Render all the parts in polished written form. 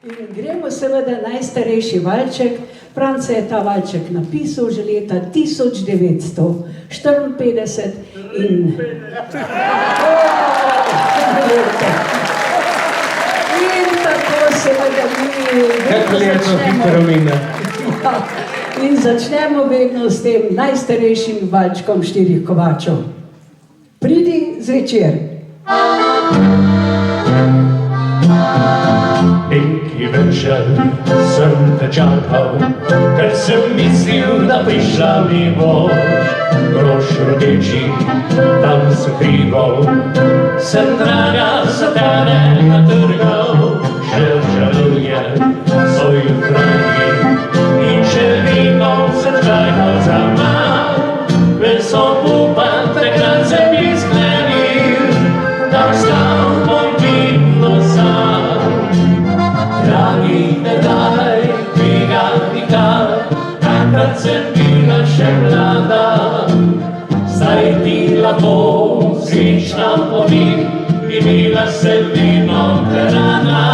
In gremo seveda najstarejši valček. Franc je ta valček napisal že leta 1954 in tako seveda mi začnemo vedno s tem najstarejšim valčkom štirih kovačev. Pridi zvečer. Neki večer sem te čakal, ker sem mislil, da prišla mi boš. Rož rodeči, tam se krival, sem draga za tebe natrgal. Še žaluje svoj kraj in še vino srčajno za mal. Vesel upan takrat sem jih sklenil, da ostal bom vidno sam. Dragi, ne daj tega nikar, takrat sem bila še mlada. Zdaj ti lahko srečna povim, imela sem vino rada.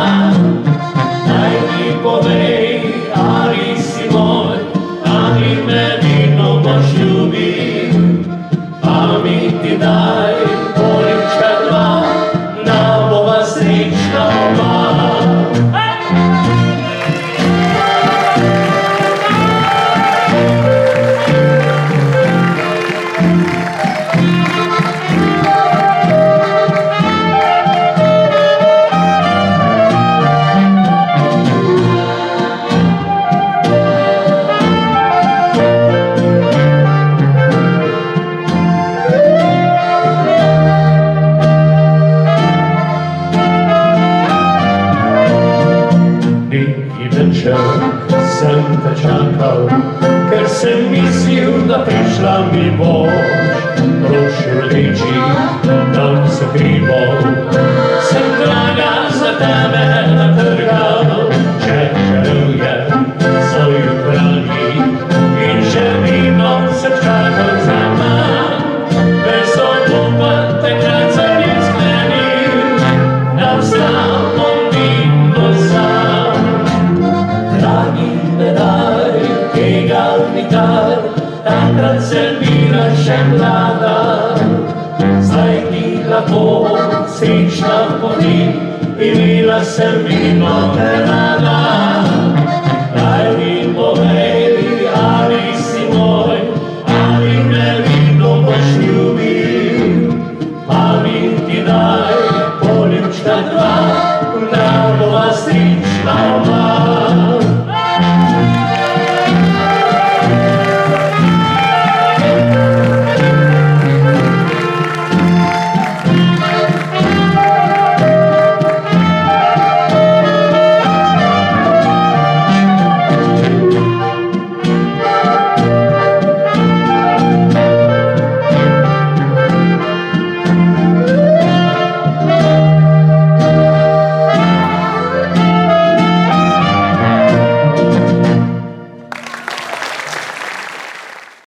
Daj mi povej, ali si moj, ali me vino boš ljubil. Pa mi ti daj polička dva, da bova srečna oba. Sem te čakal, ker sem mislil, da prišla mi boš. Rož rodeči, tam se krival, sem draga za tebe natrgal. Še žaluje svoj kralji in še vino srčakal za man. Vesel upan takrat sem jih sklenil, da ostal bom vidno sam. Dragi, ne daj tega nikar, takrat sem bila še mlada. Zdaj ti lahko srečna povim, imela sem vino